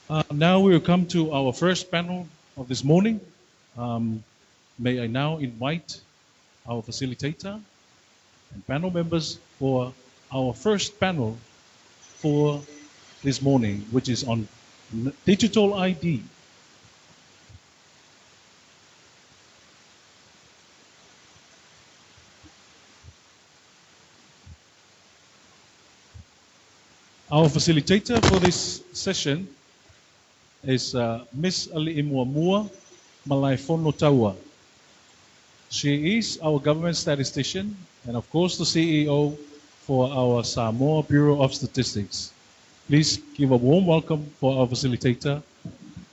Now we will come to our first panel of this morning. Um, may I now invite our facilitator and panel members for our first panel for this morning, which is on digital ID. Our facilitator for this session is Miss Aliimumua Malaefono Taua. She is our government statistician and of course the CEO for our Samoa Bureau of Statistics. Please give a warm welcome for our facilitator,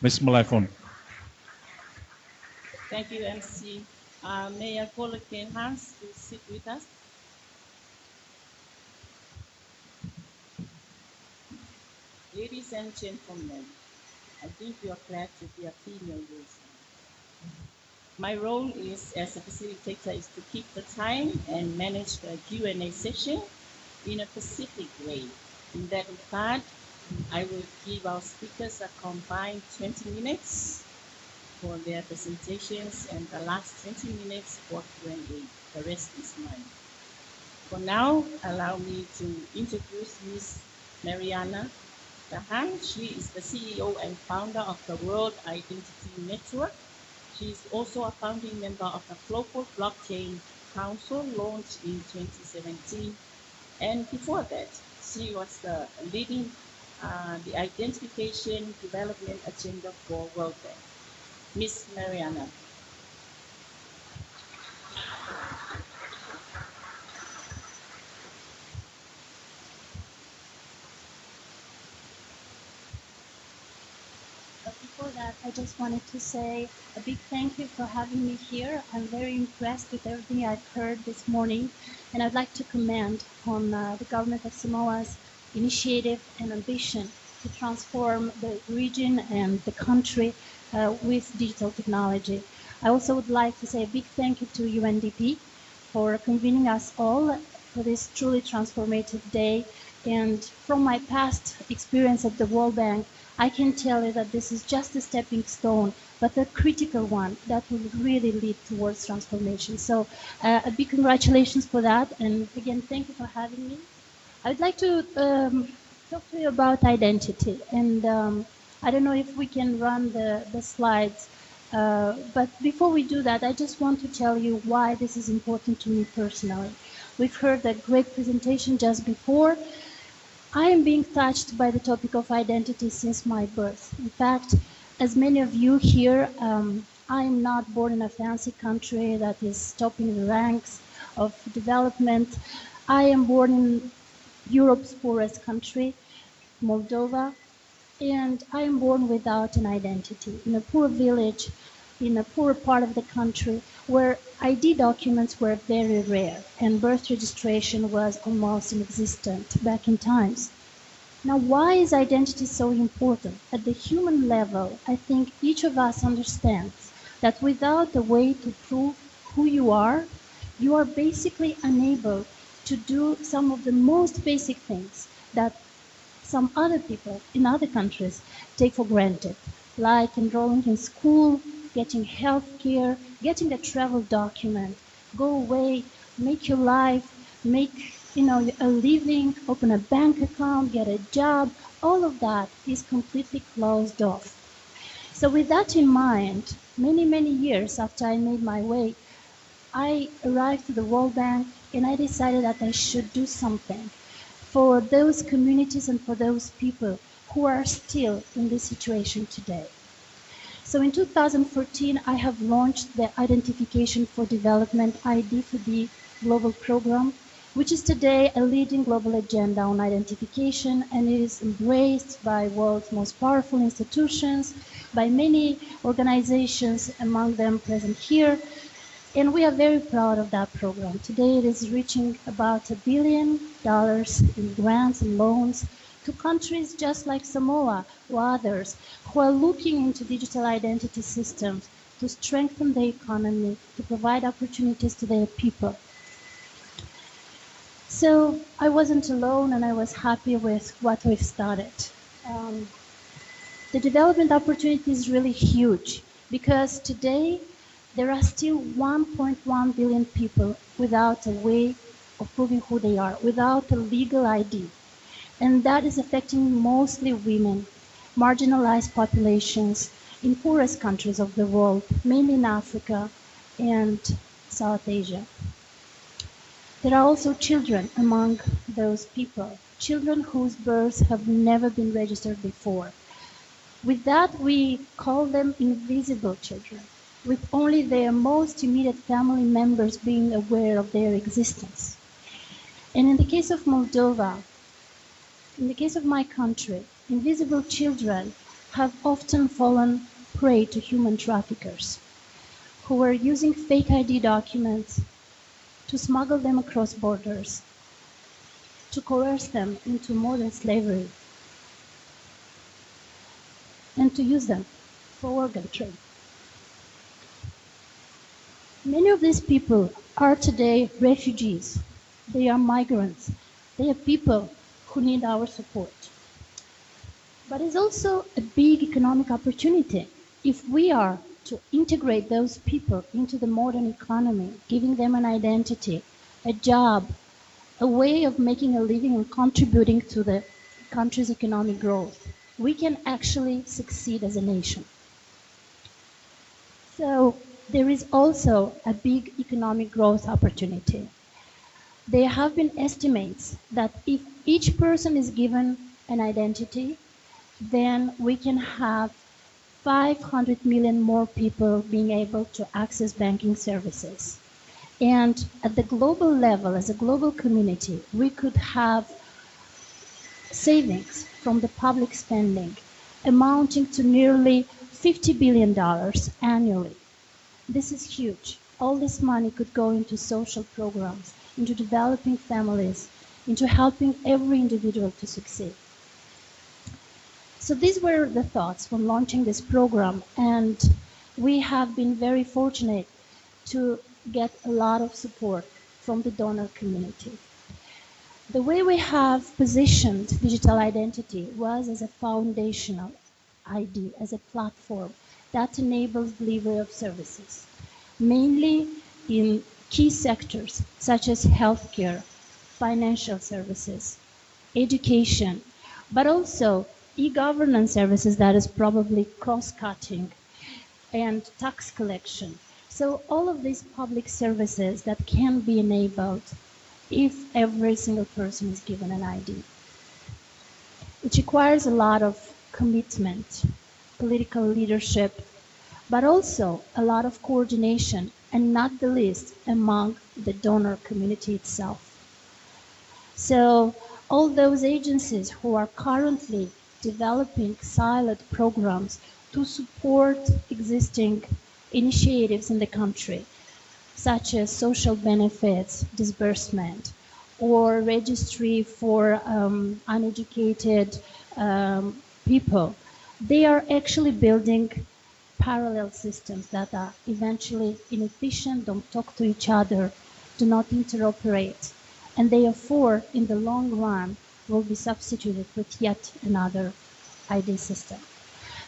Ms. Malaefono. Thank you, MC. May I call again Hans to sit with us? Ladies and gentlemen, I think you are glad to be a female voice. My role is as a facilitator is to keep the time and manage the Q&A session in a specific way. In that regard, I will give our speakers a combined 20 minutes for their presentations and the last 20 minutes for Q&A. The rest is mine. For now, allow me to introduce Ms. Mariana Dahan. She is the CEO and founder of the World Identity Network. She is also a founding member of the Global Blockchain Council, launched in 2017. And before that, she was leading the identification development agenda for World Bank. Ms. Mariana. Before that, I just wanted to say a big thank you for having me here. I'm very impressed with everything I've heard this morning, and I'd like to commend on the government of Samoa's initiative and ambition to transform the region and the country with digital technology. I also would like to say a big thank you to UNDP for convening us all for this truly transformative day. And from my past experience at the World Bank, I can tell you that this is just a stepping stone, but a critical one that will really lead towards transformation. So a big congratulations for that. And again, thank you for having me. I'd like to talk to you about identity. And I don't know if we can run the slides. But before we do that, I just want to tell you why this is important to me personally. We've heard a great presentation just before. I am being touched by the topic of identity since my birth. In fact, as many of you here, I am not born in a fancy country that is topping the ranks of development. I am born in Europe's poorest country, Moldova, and I am born without an identity, in a poor village, in a poor part of the country, where ID documents were very rare and birth registration was almost inexistent back in times. Now, why is identity so important? At the human level, I think each of us understands that without a way to prove who you are basically unable to do some of the most basic things that some other people in other countries take for granted, like enrolling in school, getting health care, getting a travel document, go away, make your life, make a living, open a bank account, get a job. All of that is completely closed off. So with that in mind, many, many years after I made my way, I arrived to the World Bank and I decided that I should do something for those communities and for those people who are still in this situation today. So in 2014, I have launched the Identification for Development ID4D global program, which is today a leading global agenda on identification, and it is embraced by world's most powerful institutions, by many organizations, among them present here. And we are very proud of that program. Today it is reaching about $1 billion in grants and loans to countries just like Samoa or others who are looking into digital identity systems to strengthen the economy, to provide opportunities to their people. So I wasn't alone and I was happy with what we've started. The development opportunity is really huge because today there are still 1.1 billion people without a way of proving who they are, without a legal ID. And that is affecting mostly women, marginalized populations in poorest countries of the world, mainly in Africa and South Asia. There are also children among those people, children whose births have never been registered before. With that, we call them invisible children, with only their most immediate family members being aware of their existence. And in the case of Moldova, in the case of my country, invisible children have often fallen prey to human traffickers who are using fake ID documents to smuggle them across borders, to coerce them into modern slavery, and to use them for organ trade. Many of these people are today refugees. They are migrants. They are people who need our support. But it's also a big economic opportunity if we are to integrate those people into the modern economy, giving them an identity, a job, a way of making a living and contributing to the country's economic growth. We can actually succeed as a nation. So there is also a big economic growth opportunity. There have been estimates that if each person is given an identity, then we can have 500 million more people being able to access banking services. And at the global level, as a global community, we could have savings from the public spending amounting to nearly $50 billion annually. This is huge. All this money could go into social programs, into developing families, into helping every individual to succeed. So these were the thoughts when launching this program, and we have been very fortunate to get a lot of support from the donor community. The way we have positioned digital identity was as a foundational ID, as a platform that enables delivery of services, mainly in key sectors such as healthcare, financial services, education, but also eGovernance services that is probably cross-cutting, and tax collection. So all of these public services that can be enabled if every single person is given an ID. It requires a lot of commitment, political leadership, but also a lot of coordination, and not the least among the donor community itself. So all those agencies who are currently developing siloed programs to support existing initiatives in the country, such as social benefits disbursement or registry for uneducated people, they are actually building parallel systems that are eventually inefficient, don't talk to each other, do not interoperate, and therefore, in the long run, will be substituted with yet another ID system.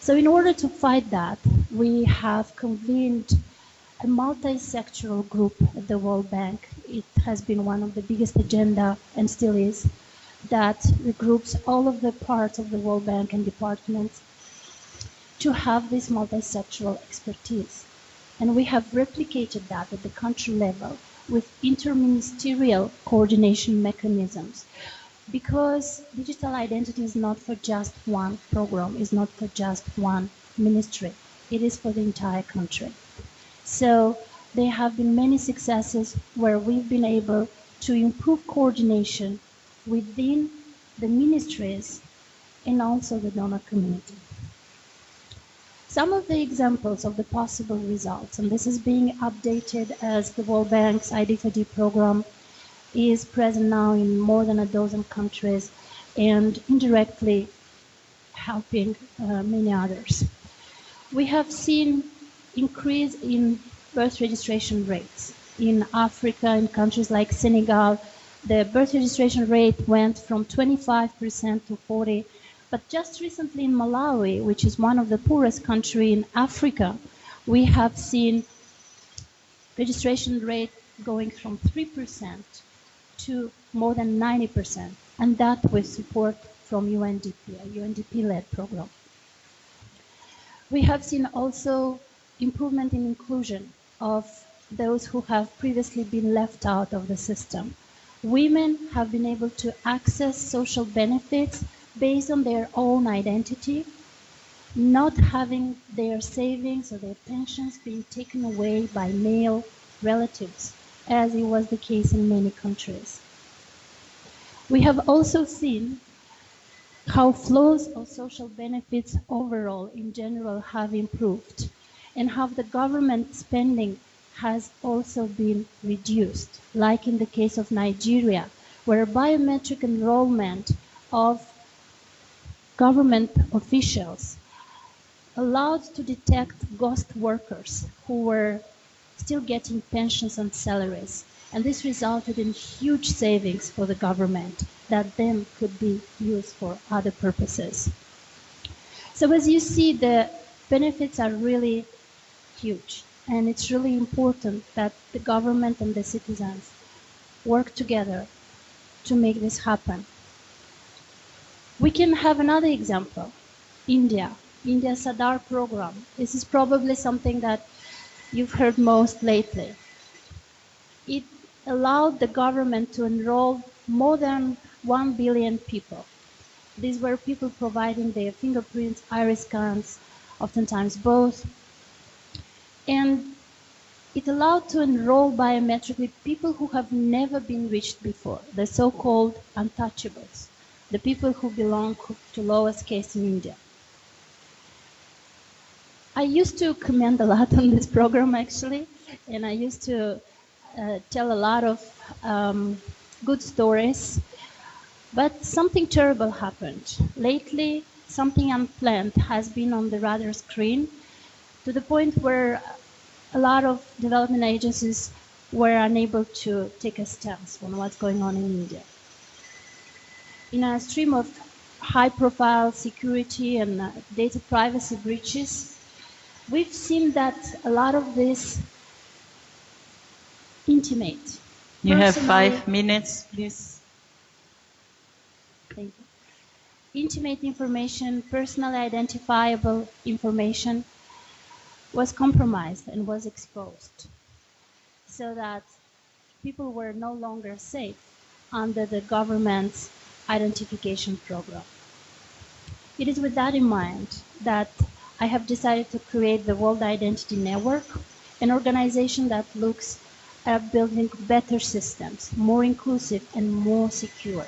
So in order to fight that, we have convened a multi-sectoral group at the World Bank. It has been one of the biggest agenda, and still is, that regroups all of the parts of the World Bank and departments to have this multi-sectoral expertise. And we have replicated that at the country level with interministerial coordination mechanisms, because digital identity is not for just one program, is not for just one ministry, it is for the entire country. So there have been many successes where we've been able to improve coordination within the ministries and also the donor community. Some of the examples of the possible results, and this is being updated as the World Bank's ID4D program is present now in more than a dozen countries and indirectly helping many others. We have seen increase in birth registration rates. In Africa, in countries like Senegal, the birth registration rate went from 25% to 40%, But just recently in Malawi, which is one of the poorest countries in Africa, we have seen registration rate going from 3% to more than 90%, and that with support from UNDP, a UNDP-led program. We have seen also improvement in inclusion of those who have previously been left out of the system. Women have been able to access social benefits based on their own identity, not having their savings or their pensions being taken away by male relatives, as it was the case in many countries. We have also seen how flows of social benefits overall in general have improved, and how the government spending has also been reduced, like in the case of Nigeria, where biometric enrollment of government officials allowed to detect ghost workers who were still getting pensions and salaries. And this resulted in huge savings for the government that then could be used for other purposes. So as you see, the benefits are really huge. And it's really important that the government and the citizens work together to make this happen. We can have another example, India. India's Aadhaar program. This is probably something that you've heard most lately. It allowed the government to enroll more than 1 billion people. These were people providing their fingerprints, iris scans, oftentimes both. And it allowed to enroll biometrically people who have never been reached before, the so-called untouchables, the people who belong to lowest caste in India. I used to comment a lot on this program, actually, and I used to tell a lot of good stories, but something terrible happened. Lately, something unplanned has been on the radar screen, to the point where a lot of development agencies were unable to take a stance on what's going on in India. In a stream of high-profile security and data privacy breaches, we've seen that a lot of this intimate. You have 5 minutes, please. Thank you. Intimate information, personally identifiable information was compromised and was exposed, so that people were no longer safe under the government's identification program. It is with that in mind that I have decided to create the World Identity Network, an organization that looks at building better systems, more inclusive and more secure.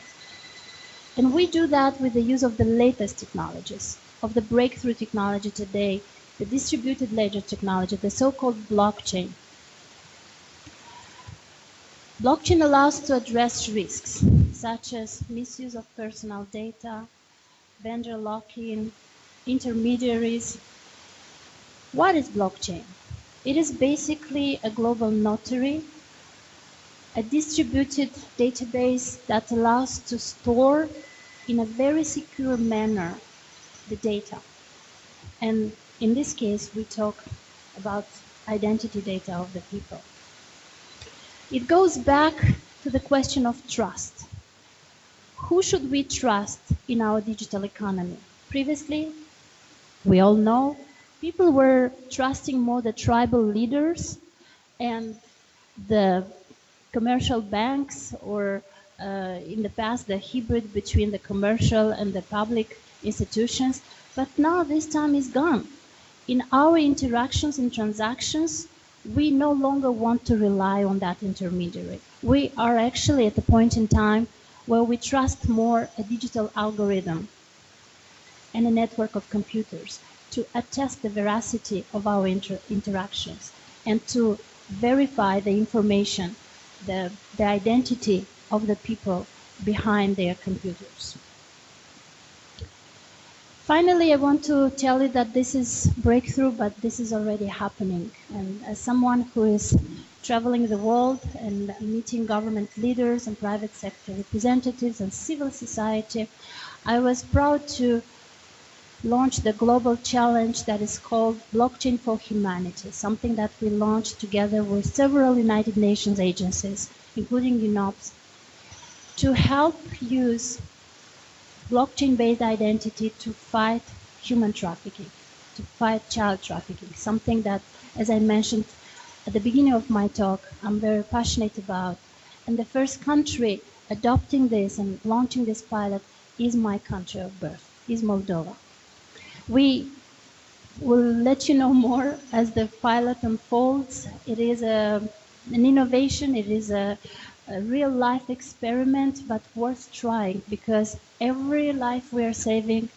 And we do that with the use of the latest technologies, of the breakthrough technology today, the distributed ledger technology, the so-called blockchain. Blockchain allows to address risks, such as misuse of personal data, vendor lock-in, intermediaries. What is blockchain? It is basically a global notary, a distributed database that allows to store in a very secure manner the data. And in this case, we talk about identity data of the people. It goes back to the question of trust. Who should we trust in our digital economy? Previously, we all know, people were trusting more the tribal leaders and the commercial banks, or in the past, the hybrid between the commercial and the public institutions. But now this time is gone. In our interactions and transactions, we no longer want to rely on that intermediary. We are actually at the point in time where we trust more a digital algorithm and a network of computers to attest the veracity of our interactions and to verify the information, the identity of the people behind their computers. Finally, I want to tell you that this is breakthrough, but this is already happening. And as someone who is traveling the world and meeting government leaders and private sector representatives and civil society, I was proud to launch the global challenge that is called Blockchain for Humanity, something that we launched together with several United Nations agencies, including UNOPS, to help use blockchain-based identity to fight human trafficking, to fight child trafficking, something that, as I mentioned at the beginning of my talk, I'm very passionate about. And the first country adopting this and launching this pilot is my country of birth, is Moldova. We will let you know more as the pilot unfolds. It is an innovation, it is a real life experiment, but worth trying, because every life we are saving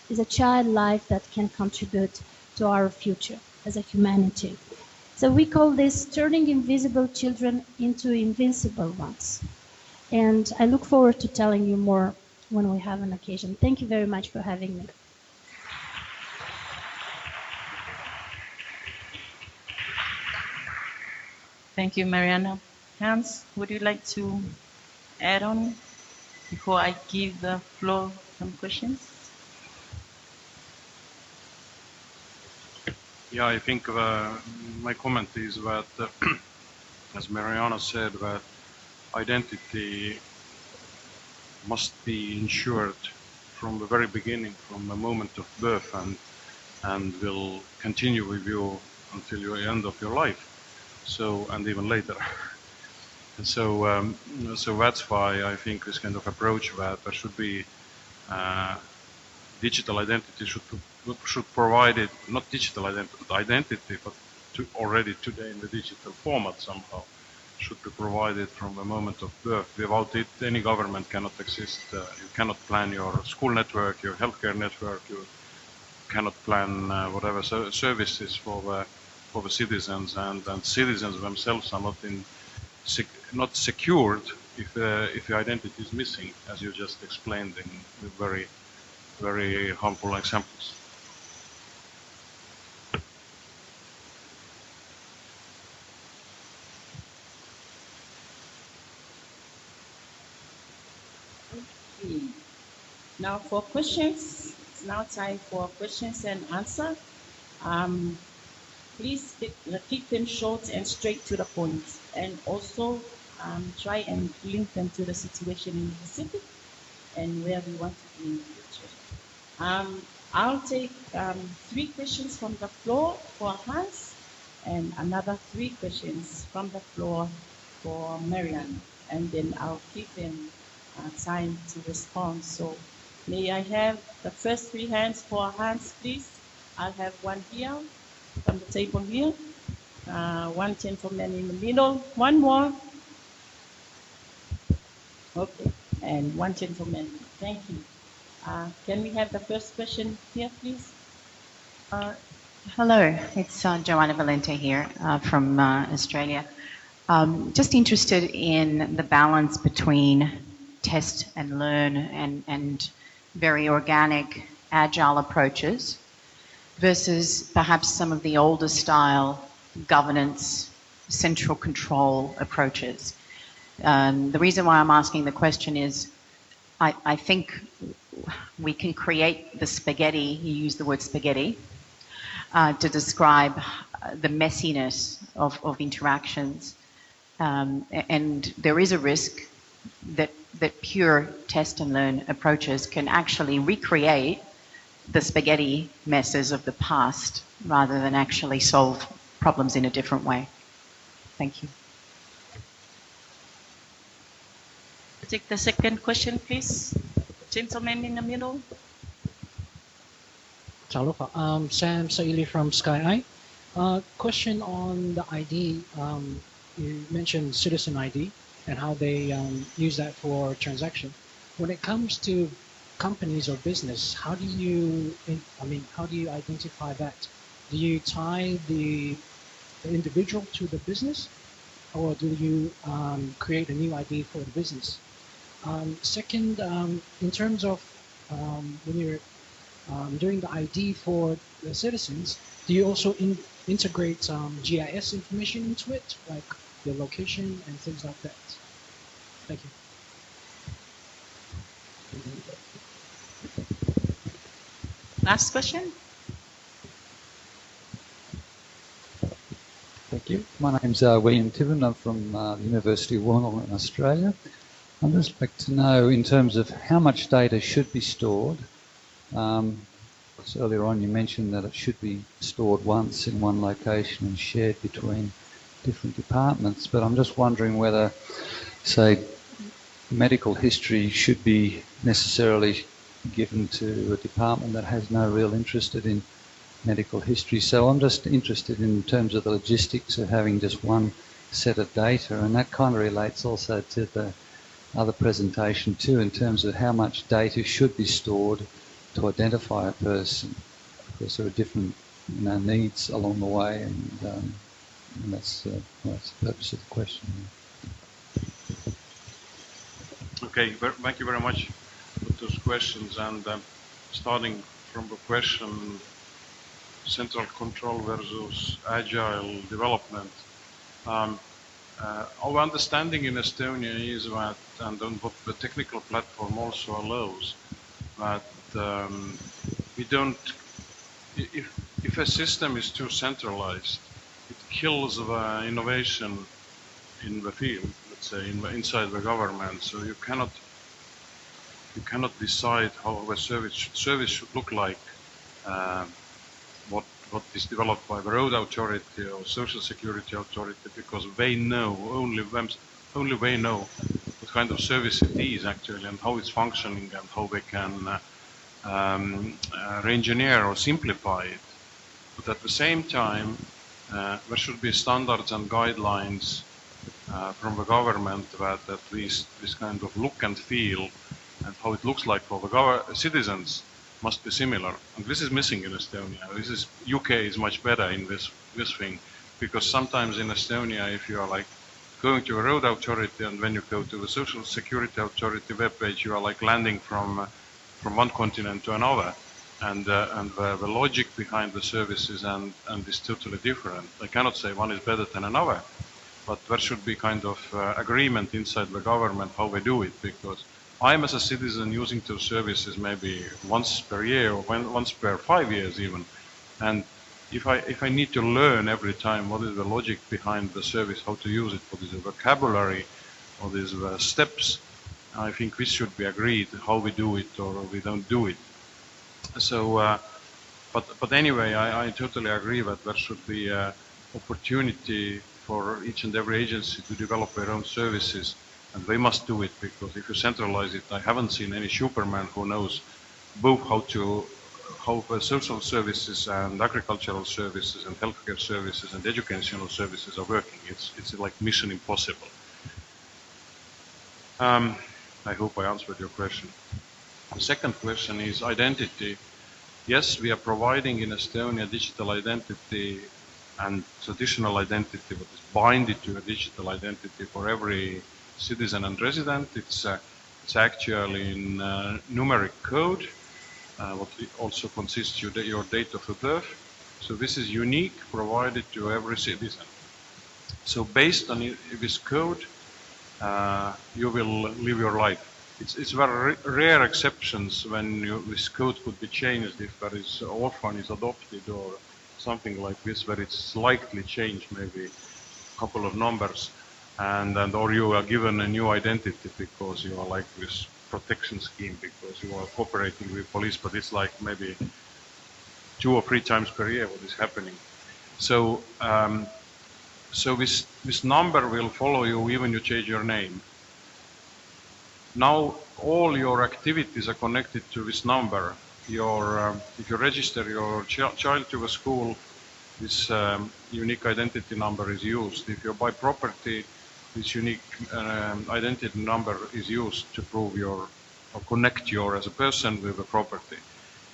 is a child life that can contribute to our future as a humanity. So we call this turning invisible children into invincible ones. And I look forward to telling you more when we have an occasion. Thank you very much for having me. Thank you, Mariana. Hans, would you like to add on before I give the floor some questions? Yeah, I think my comment is that, as Mariana said, that identity must be ensured from the very beginning, from the moment of birth, and will continue with you until the end of your life. So, and even later. So, so that's why I think this kind of approach that there should be digital identity should provide it, not digital identity, but already today in the digital format somehow should be provided from the moment of birth. Without it, any government cannot exist. You cannot plan your school network, your healthcare network. You cannot plan whatever services for the citizens, and citizens themselves are not secured if the identity is missing, as you just explained in very, very harmful examples. Okay. Now for questions, it's now time for questions and answer. Please keep them short and straight to the point, and also try and link them to the situation in the Pacific and where we want to be in the future. I'll take 3 questions from the floor for Hans, and another 3 questions from the floor for Mariana, and then I'll give them time to respond. So may I have the first 3 hands for Hans, please? I'll have one here from the table here. One gentleman in the middle. One more. Okay, and one gentleman. Thank you. Can we have the first question here, please? Hello, it's Joanna Valente here from Australia. Just interested in the balance between test and learn and very organic, agile approaches versus perhaps some of the older style governance, central control approaches. The reason why I'm asking the question is I think we can create the spaghetti, you use the word spaghetti, to describe the messiness of interactions. And there is a risk that pure test and learn approaches can actually recreate the spaghetti messes of the past rather than actually solve problems in a different way. Thank you. Take the second question, please. Gentleman in the middle. Talofa. Sam Saili from Sky Eye. Question on the ID. You mentioned citizen ID and how they use that for transaction. When it comes to companies or business, how do you identify that? Do you tie the individual to the business, or do you create a new ID for the business? Second, in terms of when you're doing the ID for the citizens, do you also integrate GIS information into it, like the location and things like that? Thank you. Last question. Thank you. My name's William Tibbin. I'm from the University of Wollongong in Australia. I'd just like to know, in terms of how much data should be stored. Earlier on you mentioned that it should be stored once in one location and shared between different departments, but I'm just wondering whether, say, medical history should be necessarily given to a department that has no real interest in medical history. So I'm just interested in terms of the logistics of having just one set of data, and that kind of relates also to the other presentation too, in terms of how much data should be stored to identify a person, because there are different needs along the way, and that's the purpose of the question. Okay, thank you very much for those questions. And starting from the question, central control versus agile development. Our understanding in Estonia is that, and what the technical platform also allows, that we don't, if a system is too centralized, it kills the innovation in the field, let's say, inside the government. So you cannot decide how the service should look like, what is developed by the road authority or social security authority, because they know, only they know what kind of service it is actually, and how it's functioning, and how they can re-engineer or simplify it. But at the same time, there should be standards and guidelines from the government that at least this kind of look and feel and how it looks like for the citizens must be similar. And this is missing in Estonia. UK is much better in this thing, because sometimes in Estonia, if you are like going to a road authority and when you go to the social security authority webpage, you are like landing from one continent to another, and the logic behind the services and is totally different. I cannot say one is better than another, but there should be kind of agreement inside the government how we do it, because I'm, as a citizen, using those services maybe once per year or once per 5 years even, and if I need to learn every time what is the logic behind the service, how to use it, what is the vocabulary, what is the steps, I think this should be agreed how we do it or we don't do it. So, but anyway, I totally agree that there should be opportunity for each and every agency to develop their own services, and they must do it, because if you centralize it, I haven't seen any Superman who knows both how social services and agricultural services and healthcare services and educational services are working. It's like mission impossible. I hope I answered your question. The second question is identity. Yes, we are providing in Estonia digital identity and traditional identity, but is binded to a digital identity for every citizen and resident. It's actually in numeric code, what also consists your date of birth. So this is unique, provided to every citizen. So based on this code, you will live your life. It's very rare exceptions when this code could be changed if there is orphan is adopted or something like this, where it's slightly changed, maybe a couple of numbers, and or you are given a new identity because you are like this protection scheme because you are cooperating with police, but it's like maybe 2 or 3 times per year what is happening. So so this number will follow you even you change your name. Now all your activities are connected to this number. If you register your child to a school, this unique identity number is used. If you buy property, this unique identity number is used to prove or connect you as a person with the property.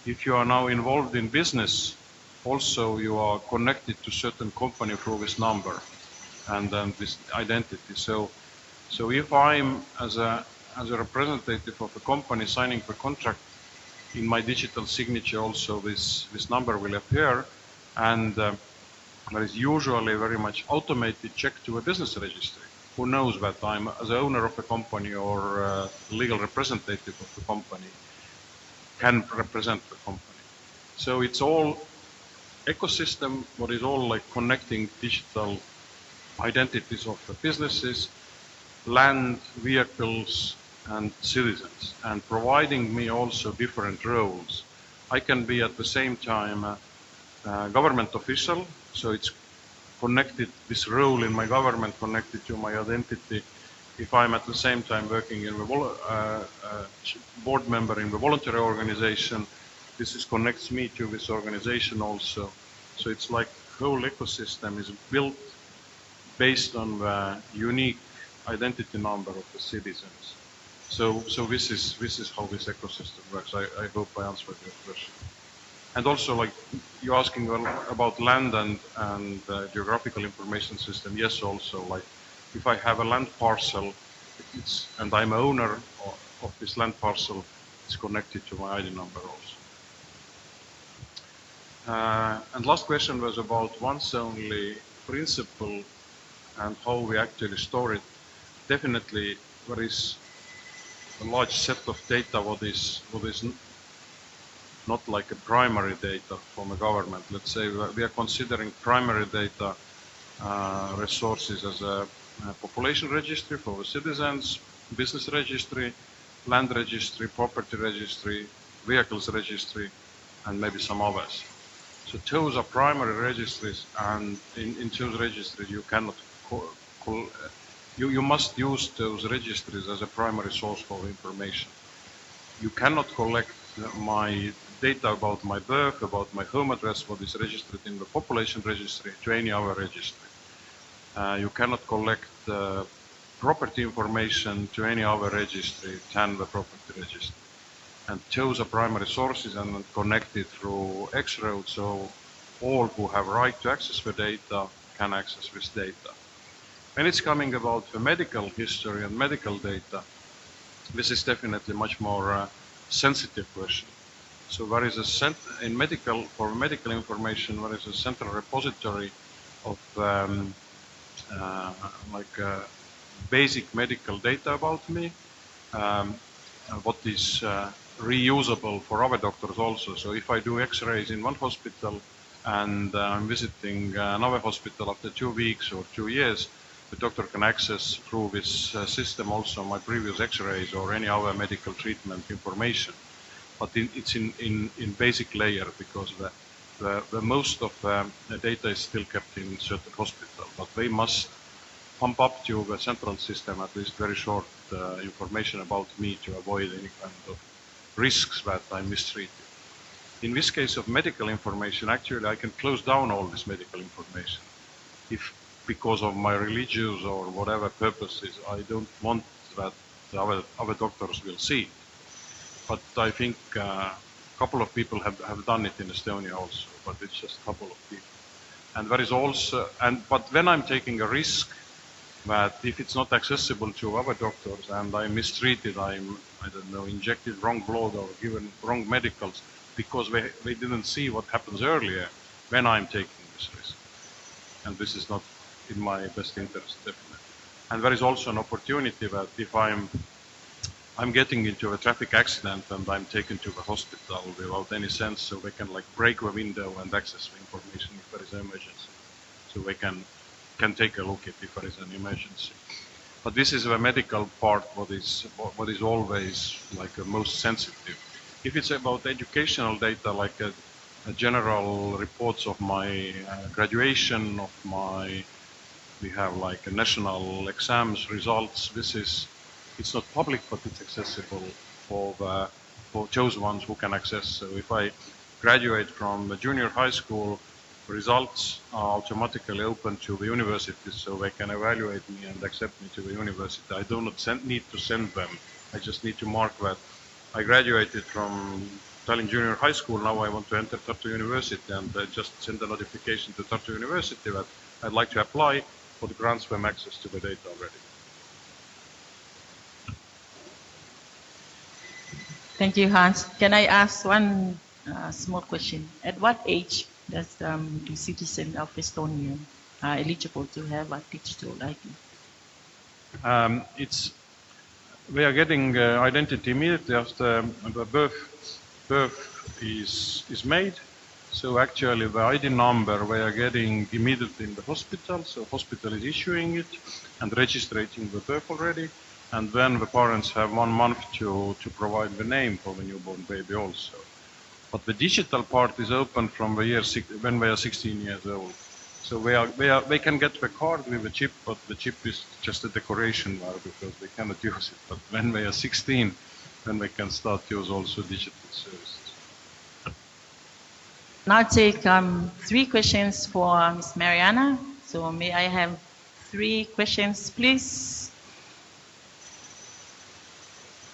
If you are now involved in business, also you are connected to certain company through this number and then this identity. So if I'm as a representative of a company signing the contract, in my digital signature also this number will appear, and there is usually very much automated check to a business registry who knows that I'm as the owner of a company or legal representative of the company can represent the company. So it's all ecosystem, what is all like connecting digital identities of the businesses, land, vehicles, and citizens, and providing me also different roles. I can be at the same time a government official, so it's connected, this role in my government connected to my identity. If I'm at the same time working in the board member in the voluntary organization, this connects me to this organization also. So it's like the whole ecosystem is built based on the unique identity number of the citizens. So this is how this ecosystem works. I hope I answered your question. And also, like you're asking about land and geographical information system. Yes, also, like if I have a land parcel, and I'm owner of this land parcel, it's connected to my ID number also. And last question was about once only principle and how we actually store it. Definitely, there is a large set of data what is not like a primary data from a government. Let's say we are considering primary data resources as a population registry for the citizens, business registry, land registry, property registry, vehicles registry, and maybe some others. So those are primary registries, and in those registries you cannot you must use those registries as a primary source for information. You cannot collect my data about my birth, about my home address, what is registered in the population registry, to any other registry. You cannot collect property information to any other registry than the property registry. And those are primary sources and connected through X-road, so all who have right to access the data can access this data. When it's coming about the medical history and medical data, this is definitely much more sensitive question. So there is in medical, for medical information, there is a central repository of basic medical data about me, what is reusable for other doctors also. So if I do X-rays in one hospital and I'm visiting another hospital after 2 weeks or 2 years, the doctor can access through this system also my previous X-rays or any other medical treatment information. But it's in basic layer, because the most of the data is still kept in certain hospital, but they must pump up to the central system at least very short information about me to avoid any kind of risks that I'm mistreated. In this case of medical information, actually I can close down all this medical information. If because of my religious or whatever purposes, I don't want that other doctors will see. But I think a couple of people have done it in Estonia also, but it's just a couple of people. And there is also, but when I'm taking a risk that if it's not accessible to other doctors and I'm mistreated, I don't know, injected wrong blood or given wrong medicals because they didn't see what happens earlier, then I'm taking this risk. And this is not in my best interest, definitely. And there is also an opportunity that if I'm getting into a traffic accident and I'm taken to the hospital without any sense, so they can like break the window and access the information if there is an emergency. So they can take a look at if there is an emergency. But this is the medical part, what is always like the most sensitive. If it's about educational data, like a general reports of my graduation, of my, we have like a national exams results. It's not public, but it's accessible for those ones who can access. So if I graduate from a junior high school, results are automatically open to the universities, so they can evaluate me and accept me to the university. I do not need to send them. I just need to mark that I graduated from Tallinn Junior High School, now I want to enter Tartu University, and I just send a notification to Tartu University that I'd like to apply for the grants with access to the data already. Thank you, Hans. Can I ask one small question? At what age does the citizen of Estonia eligible to have a digital ID? We are getting identity immediately after the birth is made. So actually the ID number we are getting immediately in the hospital, so hospital is issuing it and registering the birth already, and then the parents have 1 month to provide the name for the newborn baby also. But the digital part is open from the year when they are 16 years old. So they can get the card with the chip, but the chip is just a decoration now because they cannot use it. But when they are 16, then they can start to use also digital services. Now take 3 questions for Ms. Mariana. So may I have 3 questions, please?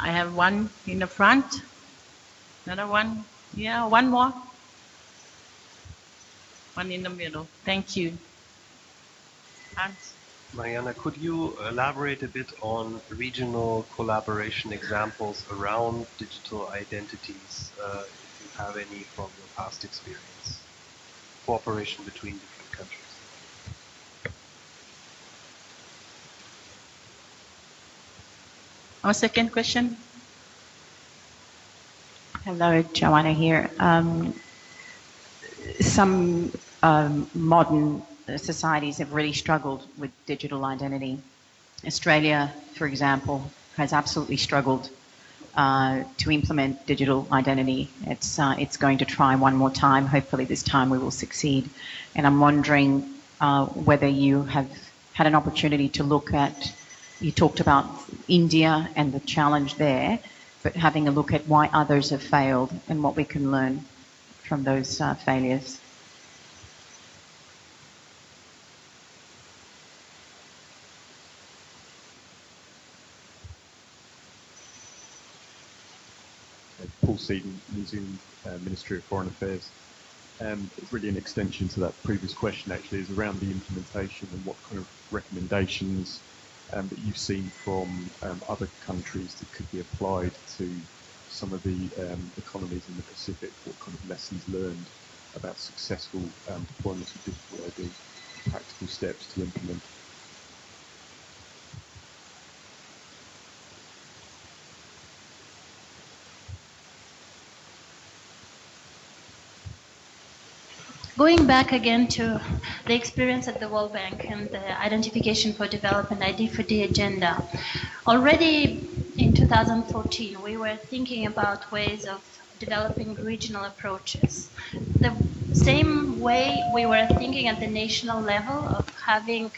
I have one in the front. Another one. Yeah, one more. One in the middle. Thank you. Hans. Mariana, could you elaborate a bit on regional collaboration examples around digital identities, if you have any from your past experience? Cooperation between different countries. Our second question. Hello, Joanna here. Some modern societies have really struggled with digital identity. Australia, for example, has absolutely struggled to implement digital identity. It's going to try one more time. Hopefully this time we will succeed. And I'm wondering whether you have had an opportunity to look at, you talked about India and the challenge there, but having a look at why others have failed and what we can learn from those failures. Paul Seaton, New Zealand Ministry of Foreign Affairs. It's really an extension to that previous question actually, is around the implementation and what kind of recommendations that you've seen from other countries that could be applied to some of the economies in the Pacific, what kind of lessons learned about successful deployments of digital ID, practical steps to implement. Going back again to the experience at the World Bank and the Identification for Development, ID for the agenda. Already in 2014, we were thinking about ways of developing regional approaches. The same way we were thinking at the national level of having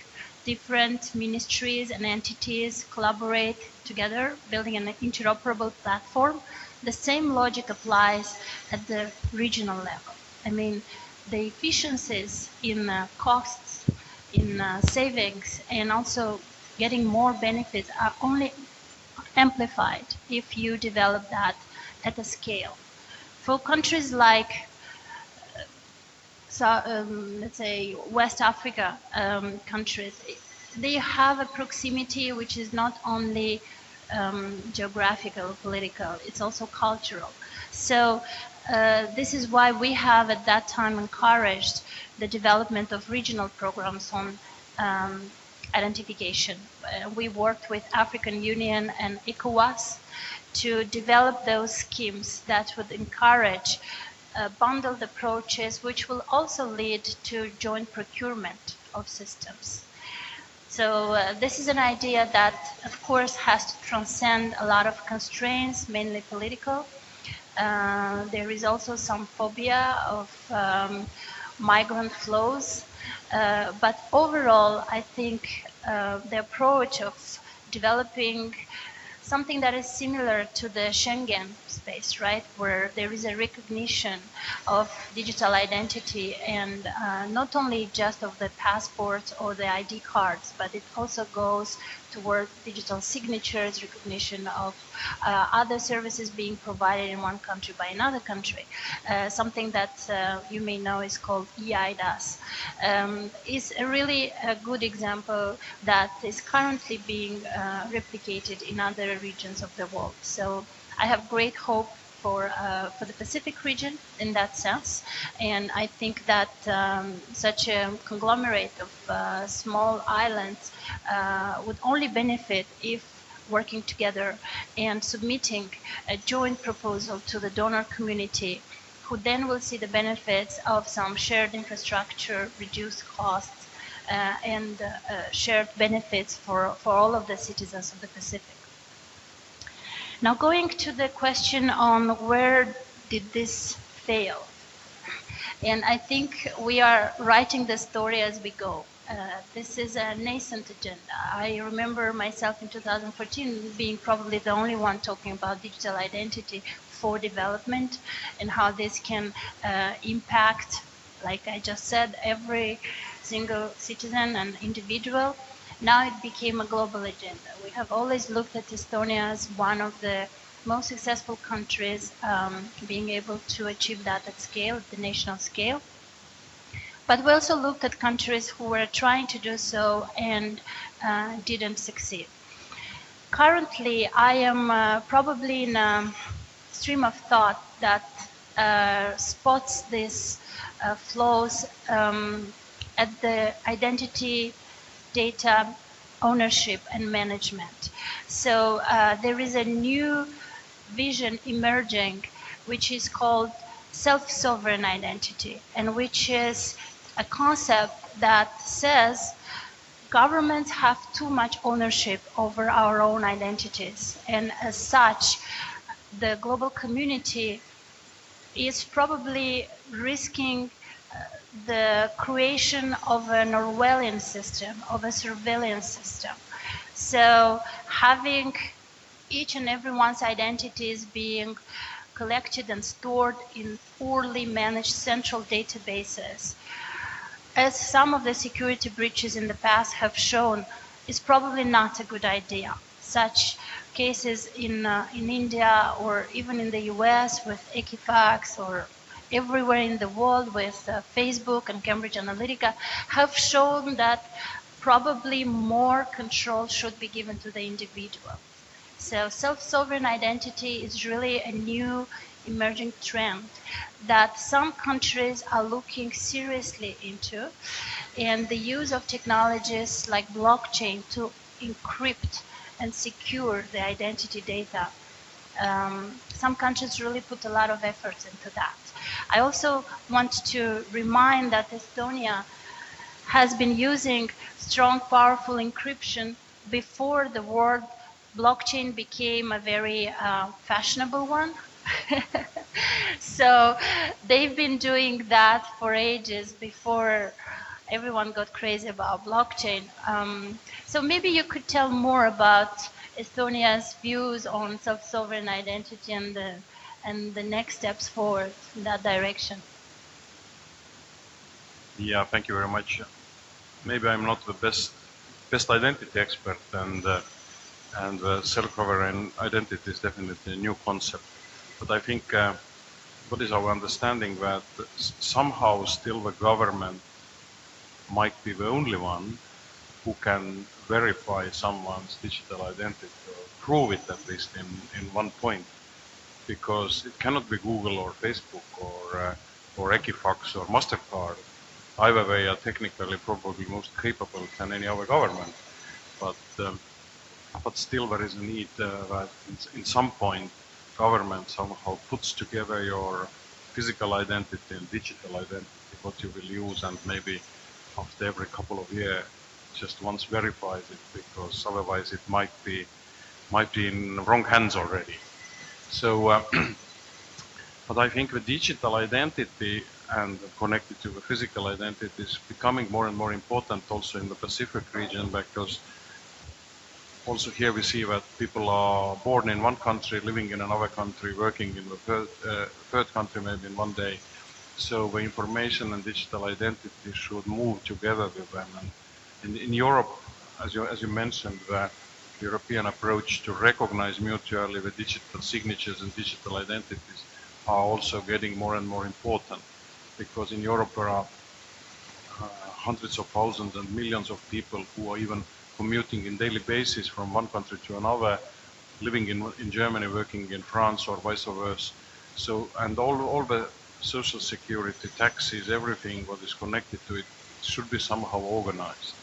different ministries and entities collaborate together, building an interoperable platform. The same logic applies at the regional level. I mean, the efficiencies in costs, in savings, and also getting more benefits are only amplified if you develop that at a scale. For countries like, let's say, West Africa countries, they have a proximity which is not only geographical, political, it's also cultural. So this is why we have at that time encouraged the development of regional programs on identification. We worked with African Union and ECOWAS to develop those schemes that would encourage bundled approaches, which will also lead to joint procurement of systems. So this is an idea that, of course, has to transcend a lot of constraints, mainly political. There is also some phobia of migrant flows. But overall, I think the approach of developing something that is similar to the Schengen space, right, where there is a recognition of digital identity and not only just of the passports or the ID cards, but it also goes toward digital signatures, recognition of other services being provided in one country by another country. Something that you may know is called eIDAS, is a really a good example that is currently being replicated in other regions of the world. So I have great hope for the Pacific region in that sense, and I think that such a conglomerate of small islands would only benefit if working together and submitting a joint proposal to the donor community who then will see the benefits of some shared infrastructure, reduced costs, and shared benefits for all of the citizens of the Pacific. Now, going to the question on where did this fail? And I think we are writing the story as we go. This is a nascent agenda. I remember myself in 2014 being probably the only one talking about digital identity for development and how this can impact, like I just said, every single citizen and individual. Now it became a global agenda. We have always looked at Estonia as one of the most successful countries being able to achieve that at scale, at the national scale. But we also looked at countries who were trying to do so and didn't succeed. Currently, I am probably in a stream of thought that spots these flaws at the identity, data, ownership, and management. So there is a new vision emerging, which is called self-sovereign identity, and which is a concept that says governments have too much ownership over our own identities, and as such, the global community is probably risking the creation of an Orwellian system, of a surveillance system. So having each and everyone's identities being collected and stored in poorly managed central databases, as some of the security breaches in the past have shown, is probably not a good idea. Such cases in India or even in the US with Equifax, or everywhere in the world with Facebook and Cambridge Analytica, have shown that probably more control should be given to the individual. So self-sovereign identity is really a new emerging trend that some countries are looking seriously into, and the use of technologies like blockchain to encrypt and secure the identity data. Some countries really put a lot of effort into that. I also want to remind that Estonia has been using strong, powerful encryption before the word blockchain became a very fashionable one. So they've been doing that for ages before everyone got crazy about blockchain. So maybe you could tell more about Estonia's views on self-sovereign identity and the next steps forward in that direction. Yeah, thank you very much. Maybe I'm not the best identity expert, and self-sovereign identity is definitely a new concept. But I think what is our understanding that somehow still the government might be the only one who can verify someone's digital identity, or prove it at least in one point, because it cannot be Google or Facebook or Equifax or MasterCard. Either they are technically probably most capable than any other government, but still there is a need that in some point government somehow puts together your physical identity and digital identity, what you will use, and maybe after every couple of years just once verifies it, because otherwise it might be in the wrong hands already. So, but I think the digital identity and connected to the physical identity is becoming more and more important also in the Pacific region, because also here we see that people are born in one country, living in another country, working in the third country maybe in one day. So the information and digital identity should move together with them. And in Europe, as you mentioned, the European approach to recognize mutually the digital signatures and digital identities are also getting more and more important, because in Europe there are hundreds of thousands and millions of people who are even commuting in daily basis from one country to another, living in Germany, working in France, or vice versa. So, and all the social security, taxes, everything what is connected to it should be somehow organized.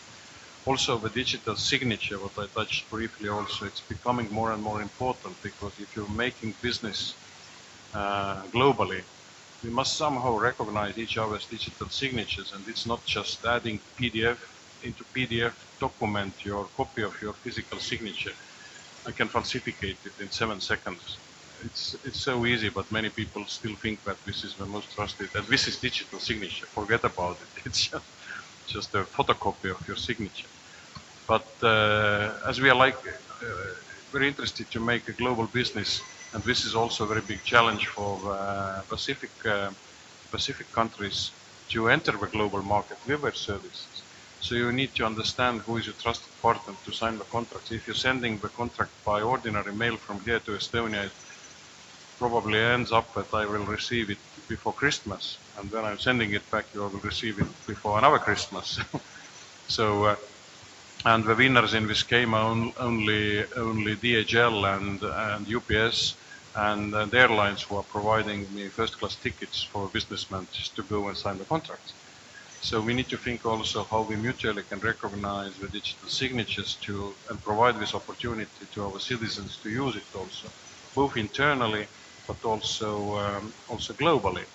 Also, the digital signature, what I touched briefly also, it's becoming more and more important, because if you're making business globally, we must somehow recognize each other's digital signatures, and it's not just adding into PDF document your copy of your physical signature. I can falsificate it in 7 seconds. It's so easy, but many people still think that this is the most trusted, and this is digital signature. Forget about it. It's just a photocopy of your signature. But as we are very interested to make a global business, and this is also a very big challenge for Pacific countries to enter the global market with their services. So you need to understand who is your trusted partner to sign the contracts. If you're sending the contract by ordinary mail from here to Estonia, it probably ends up that I will receive it before Christmas, and then I'm sending it back, you will receive it before another Christmas. So, and the winners in this game are only DHL and UPS and the airlines who are providing me first-class tickets for businessmen just to go and sign the contracts. So we need to think also how we mutually can recognize the digital signatures and provide this opportunity to our citizens to use it also, both internally but also globally.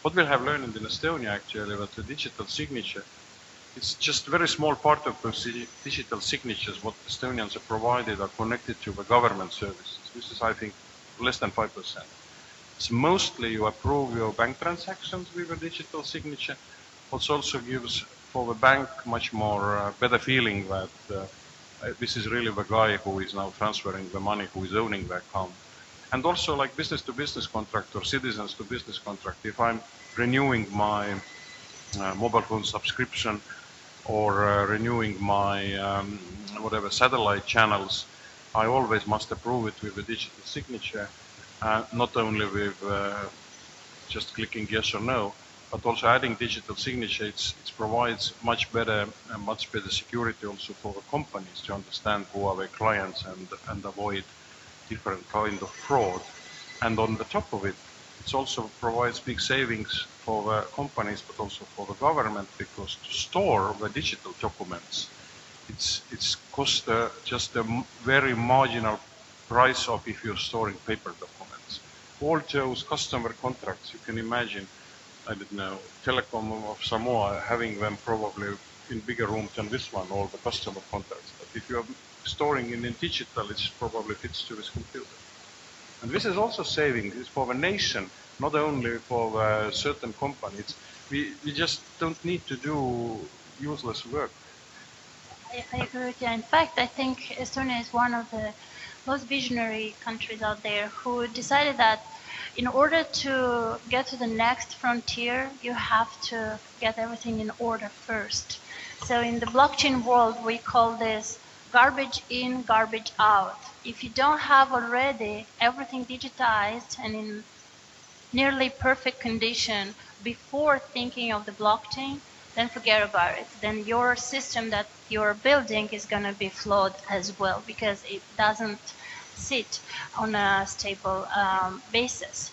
What we have learned in Estonia actually, that the digital signature, it's just a very small part of those digital signatures what Estonians have provided are connected to the government services. This is, I think, less than 5%. So mostly you approve your bank transactions with a digital signature, which also gives for the bank much more better feeling that this is really the guy who is now transferring the money, who is owning the account. And also like business-to-business contract or citizens-to-business contract, if I'm renewing my mobile phone subscription or renewing my whatever satellite channels, I always must approve it with a digital signature, not only with just clicking yes or no, but also adding digital signature. It provides much better security also for the companies to understand who are their clients and avoid different kind of fraud. And on the top of it, it also provides big savings for the companies, but also for the government, because to store the digital documents, it's cost just a very marginal price of if you're storing paper documents. All those customer contracts, you can imagine, I don't know, Telecom of Samoa having them probably in bigger room than this one, all the customer contracts. But if you're storing in digital, it probably fits to this computer. And this is also saving for the nation, not only for certain companies. We just don't need to do useless work. I agree with you. In fact, I think Estonia is one of the most visionary countries out there who decided that in order to get to the next frontier, you have to get everything in order first. So in the blockchain world, we call this garbage in, garbage out. If you don't have already everything digitized and in nearly perfect condition before thinking of the blockchain, then forget about it. Then your system that you're building is going to be flawed as well, because it doesn't sit on a stable basis.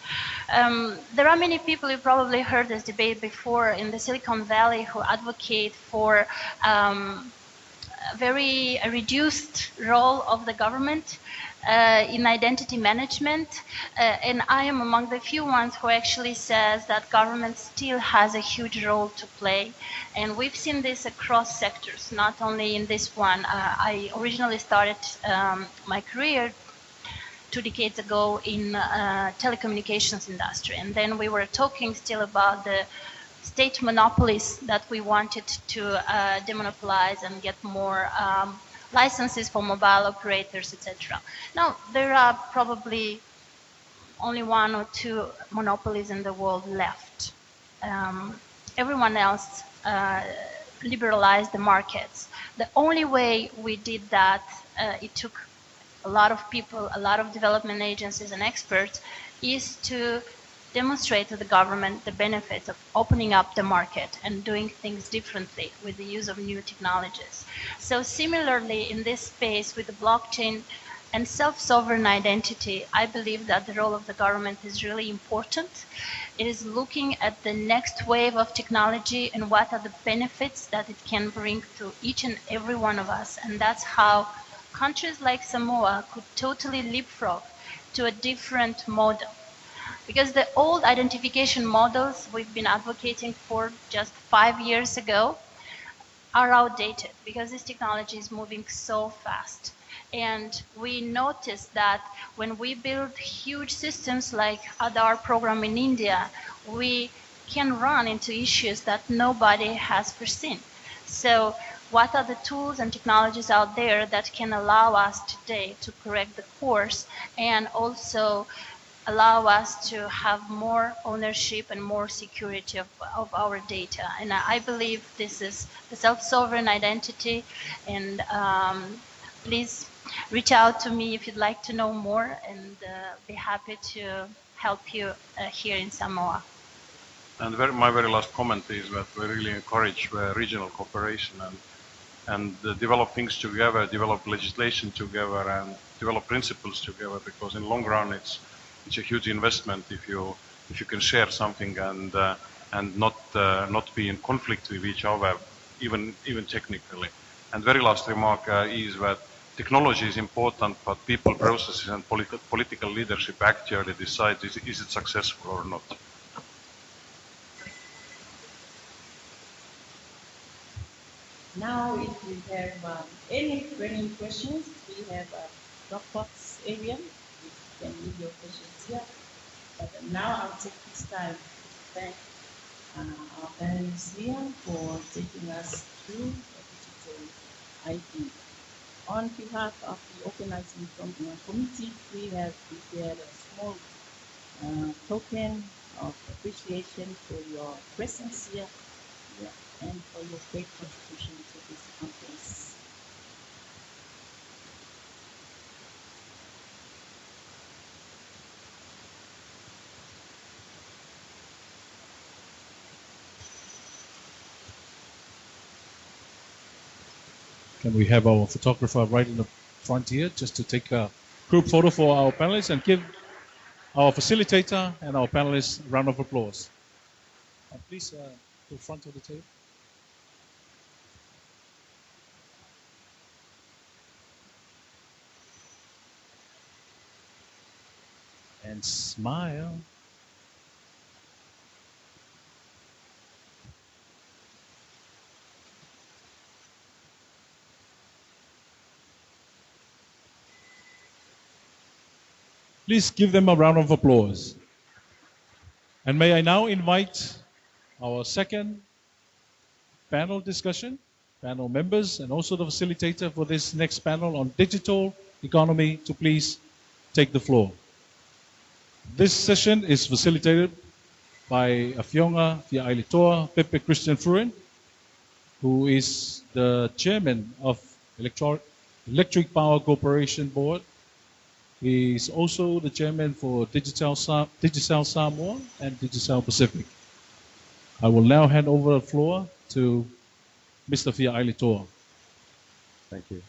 There are many people, you probably heard this debate before, in the Silicon Valley who advocate for a very reduced role of the government in identity management, and I am among the few ones who actually says that government still has a huge role to play, and we've seen this across sectors, not only in this one. I originally started my career 2 decades ago in telecommunications industry, and then we were talking still about the state monopolies that we wanted to demonopolize and get more licenses for mobile operators, etc. Now, there are probably only 1 or 2 monopolies in the world left. Everyone else liberalized the markets. The only way we did that, it took a lot of people, a lot of development agencies and experts, is to demonstrate to the government the benefits of opening up the market and doing things differently with the use of new technologies. So similarly, in this space with the blockchain and self-sovereign identity, I believe that the role of the government is really important. It is looking at the next wave of technology and what are the benefits that it can bring to each and every one of us. And that's how countries like Samoa could totally leapfrog to a different model. Because the old identification models we've been advocating for just 5 years ago are outdated because this technology is moving so fast. And we noticed that when we build huge systems like Aadhaar program in India, we can run into issues that nobody has foreseen. So what are the tools and technologies out there that can allow us today to correct the course and also allow us to have more ownership and more security of our data? And I believe this is the self-sovereign identity. And please reach out to me if you'd like to know more, and be happy to help you here in Samoa. And my very last comment is that we really encourage regional cooperation and develop things together, develop legislation together, and develop principles together. Because in the long run, it's a huge investment if you can share something and not be in conflict with each other, even technically. And very last remark is that technology is important, but people, processes, and political leadership actually decide is it successful or not. Now, if you have any burning questions, we have a Dropbox area. You can leave your questions here. But now I'll take this time to thank our panelists here for taking us through the digital ID. On behalf of the organizing committee, we have prepared a small token of appreciation for your presence here. And for your great contribution to this conference. Can we have our photographer right in the front here just to take a group photo for our panelists and give our facilitator and our panelists a round of applause. Please to the front of the table. And smile. Please give them a round of applause. And may I now invite our second panel discussion, panel members, and also the facilitator for this next panel on digital economy to please take the floor. This session is facilitated by Afionga Fia Ailitoa Pepe Christian Fruin, who is the chairman of Electric Power Corporation Board. He is also the chairman for Digital Samoa and Digital Pacific. I will now hand over the floor to Mr. Fia Ailitoa. Thank you.